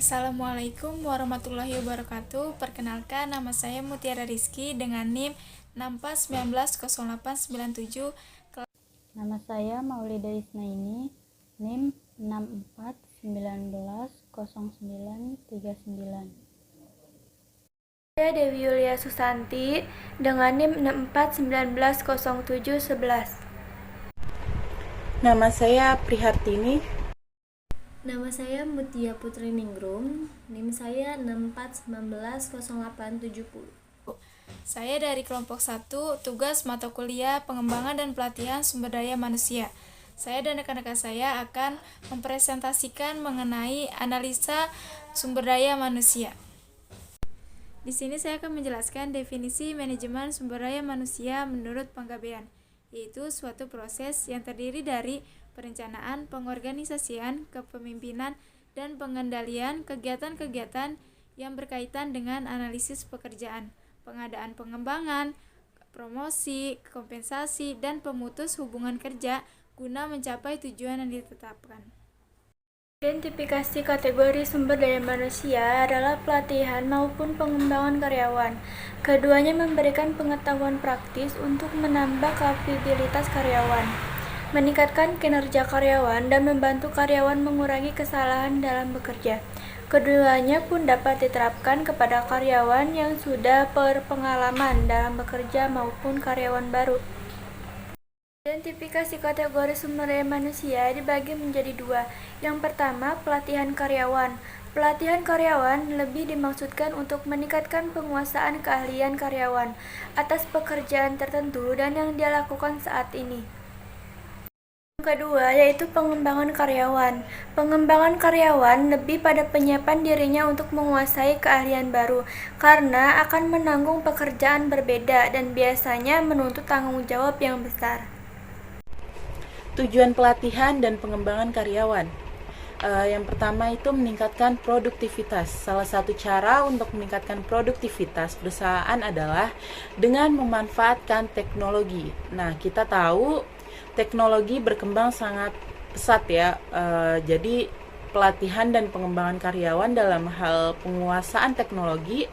Assalamualaikum warahmatullahi wabarakatuh. Perkenalkan, nama saya Mutiara Rizky dengan NIM 64190897. Nama saya Maulida Isnaini, NIM 64190939. Saya Dewi Yulia Susanti dengan NIM 64190711. Nama saya Prihartini. Nama saya Mutia Putri Ningrum, NIM saya 64190870. Saya dari kelompok 1, tugas mata kuliah pengembangan dan pelatihan sumber daya manusia. Saya dan rekan-rekan saya akan mempresentasikan mengenai analisa sumber daya manusia. Di sini saya akan menjelaskan definisi manajemen sumber daya manusia menurut Panggabean, yaitu suatu proses yang terdiri dari perencanaan, pengorganisasian, kepemimpinan, dan pengendalian kegiatan-kegiatan yang berkaitan dengan analisis pekerjaan, pengadaan pengembangan, promosi, kompensasi, dan pemutus hubungan kerja guna mencapai tujuan yang ditetapkan. Identifikasi kategori sumber daya manusia adalah pelatihan maupun pengembangan karyawan. Keduanya memberikan pengetahuan praktis untuk menambah kapabilitas karyawan, meningkatkan kinerja karyawan, dan membantu karyawan mengurangi kesalahan dalam bekerja. Keduanya pun dapat diterapkan kepada karyawan yang sudah berpengalaman dalam bekerja maupun karyawan baru. Identifikasi kategori sumber daya manusia dibagi menjadi dua. Yang pertama, pelatihan karyawan. Pelatihan karyawan lebih dimaksudkan untuk meningkatkan penguasaan keahlian karyawan atas pekerjaan tertentu dan yang dia lakukan saat ini. Yang kedua, yaitu pengembangan karyawan. Pengembangan karyawan lebih pada penyiapan dirinya untuk menguasai keahlian baru, karena akan menanggung pekerjaan berbeda dan biasanya menuntut tanggung jawab yang besar. Tujuan pelatihan dan pengembangan karyawan. Yang pertama itu meningkatkan produktivitas. Salah satu cara untuk meningkatkan produktivitas perusahaan adalah dengan memanfaatkan teknologi. Nah, kita tahu teknologi berkembang sangat pesat ya. Jadi pelatihan dan pengembangan karyawan dalam hal penguasaan teknologi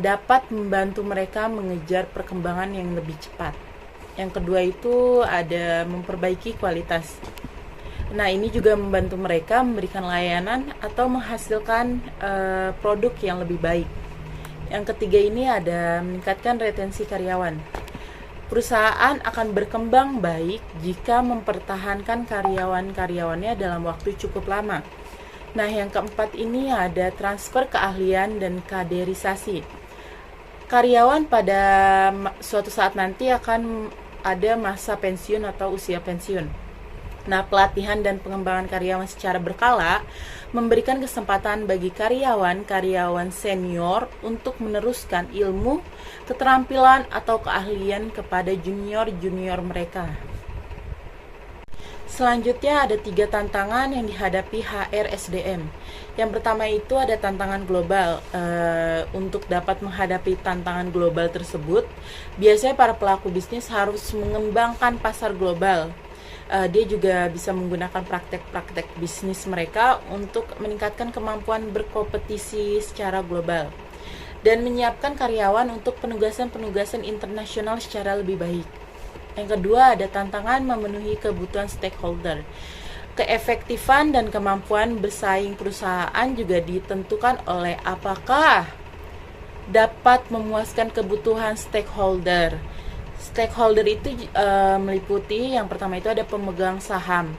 dapat membantu mereka mengejar perkembangan yang lebih cepat. Yang kedua itu ada memperbaiki kualitas. Nah, ini juga membantu mereka memberikan layanan atau menghasilkan produk yang lebih baik. Yang ketiga ini ada meningkatkan retensi karyawan. Perusahaan akan berkembang baik jika mempertahankan karyawan-karyawannya dalam waktu cukup lama. Nah, yang keempat ini ada transfer keahlian dan kaderisasi. Karyawan pada suatu saat nanti akan ada masa pensiun atau usia pensiun. Nah, pelatihan dan pengembangan karyawan secara berkala memberikan kesempatan bagi karyawan senior untuk meneruskan ilmu, keterampilan, atau keahlian kepada junior-junior mereka. Selanjutnya ada 3 tantangan yang dihadapi HR SDM. Yang pertama itu ada tantangan global. Untuk dapat menghadapi tantangan global tersebut, biasanya para pelaku bisnis harus mengembangkan pasar global. Dia juga bisa menggunakan praktek-praktek bisnis mereka untuk meningkatkan kemampuan berkompetisi secara global dan menyiapkan karyawan untuk penugasan-penugasan internasional secara lebih baik. Yang kedua, ada tantangan memenuhi kebutuhan stakeholder. Keefektifan dan kemampuan bersaing perusahaan juga ditentukan oleh apakah dapat memuaskan kebutuhan stakeholder. Stakeholder itu meliputi yang pertama itu ada pemegang saham,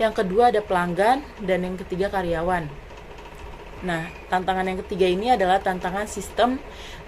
yang kedua ada pelanggan, dan yang ketiga karyawan. Nah, tantangan yang ketiga ini adalah tantangan sistem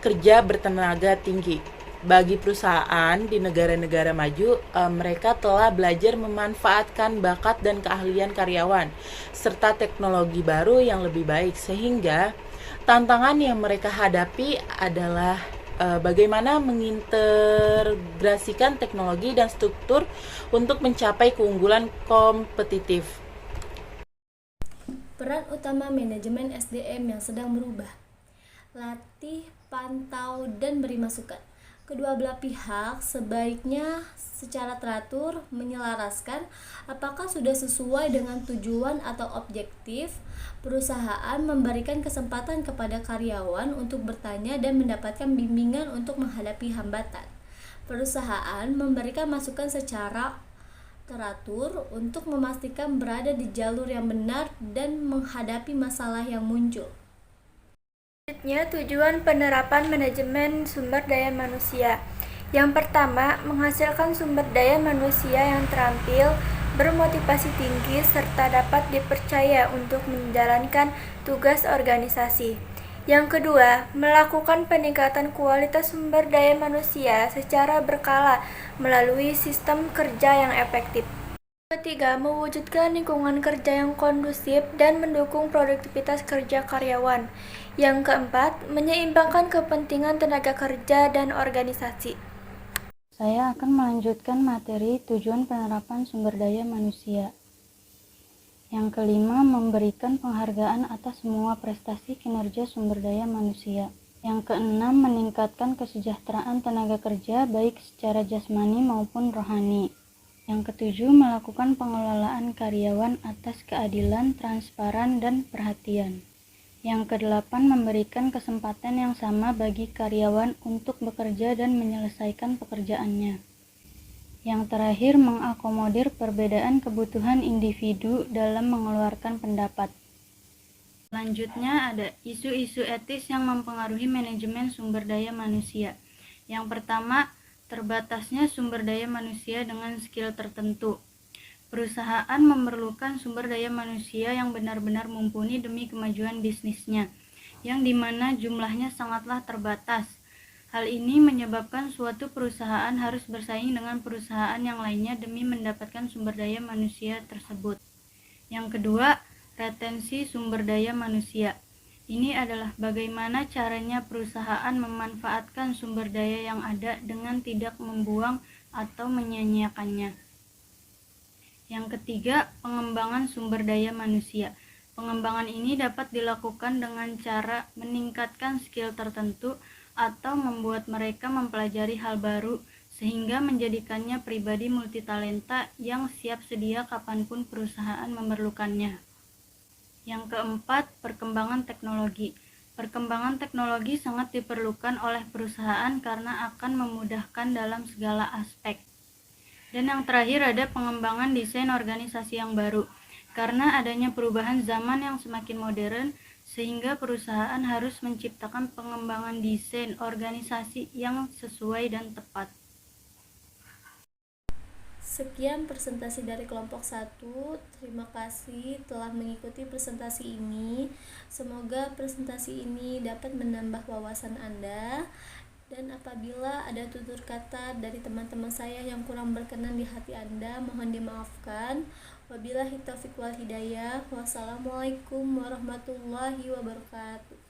kerja bertenaga tinggi. Bagi perusahaan di negara-negara maju, mereka telah belajar memanfaatkan bakat dan keahlian karyawan serta teknologi baru yang lebih baik, sehingga tantangan yang mereka hadapi adalah bagaimana mengintegrasikan teknologi dan struktur untuk mencapai keunggulan kompetitif. Peran utama manajemen SDM yang sedang berubah. Latih, pantau, dan beri masukan. Kedua belah pihak sebaiknya secara teratur menyelaraskan apakah sudah sesuai dengan tujuan atau objektif. Perusahaan memberikan kesempatan kepada karyawan untuk bertanya dan mendapatkan bimbingan untuk menghadapi hambatan. Perusahaan memberikan masukan secara teratur untuk memastikan berada di jalur yang benar dan menghadapi masalah yang muncul. Selanjutnya, tujuan penerapan manajemen sumber daya manusia. Yang pertama, menghasilkan sumber daya manusia yang terampil, bermotivasi tinggi, serta dapat dipercaya untuk menjalankan tugas organisasi. Yang kedua, melakukan peningkatan kualitas sumber daya manusia secara berkala melalui sistem kerja yang efektif. Ketiga, mewujudkan lingkungan kerja yang kondusif dan mendukung produktivitas kerja karyawan. Yang keempat, menyeimbangkan kepentingan tenaga kerja dan organisasi. Saya akan melanjutkan materi tujuan penerapan sumber daya manusia. Yang kelima, memberikan penghargaan atas semua prestasi kinerja sumber daya manusia. Yang keenam, meningkatkan kesejahteraan tenaga kerja baik secara jasmani maupun rohani. Yang ketujuh, melakukan pengelolaan karyawan atas keadilan, transparan, dan perhatian. Yang kedelapan, memberikan kesempatan yang sama bagi karyawan untuk bekerja dan menyelesaikan pekerjaannya. Yang terakhir, mengakomodir perbedaan kebutuhan individu dalam mengeluarkan pendapat. Selanjutnya ada isu-isu etis yang mempengaruhi manajemen sumber daya manusia. Yang pertama, terbatasnya sumber daya manusia dengan skill tertentu. Perusahaan memerlukan sumber daya manusia yang benar-benar mumpuni demi kemajuan bisnisnya, yang dimana jumlahnya sangatlah terbatas. Hal ini menyebabkan suatu perusahaan harus bersaing dengan perusahaan yang lainnya demi mendapatkan sumber daya manusia tersebut. Yang kedua, retensi sumber daya manusia. Ini adalah bagaimana caranya perusahaan memanfaatkan sumber daya yang ada dengan tidak membuang atau menyia-nyiakannya. Yang ketiga, pengembangan sumber daya manusia. Pengembangan ini dapat dilakukan dengan cara meningkatkan skill tertentu atau membuat mereka mempelajari hal baru sehingga menjadikannya pribadi multitalenta yang siap sedia kapanpun perusahaan memerlukannya. Yang keempat, perkembangan teknologi. Perkembangan teknologi sangat diperlukan oleh perusahaan karena akan memudahkan dalam segala aspek. Dan yang terakhir ada pengembangan desain organisasi yang baru. Karena adanya perubahan zaman yang semakin modern, sehingga perusahaan harus menciptakan pengembangan desain organisasi yang sesuai dan tepat. Sekian presentasi dari kelompok 1. Terima kasih telah mengikuti presentasi ini. Semoga presentasi ini dapat menambah wawasan Anda. Dan apabila ada tutur kata dari teman-teman saya yang kurang berkenan di hati Anda, mohon dimaafkan. Wabillahi taufiq wal hidayah. Wassalamualaikum warahmatullahi wabarakatuh.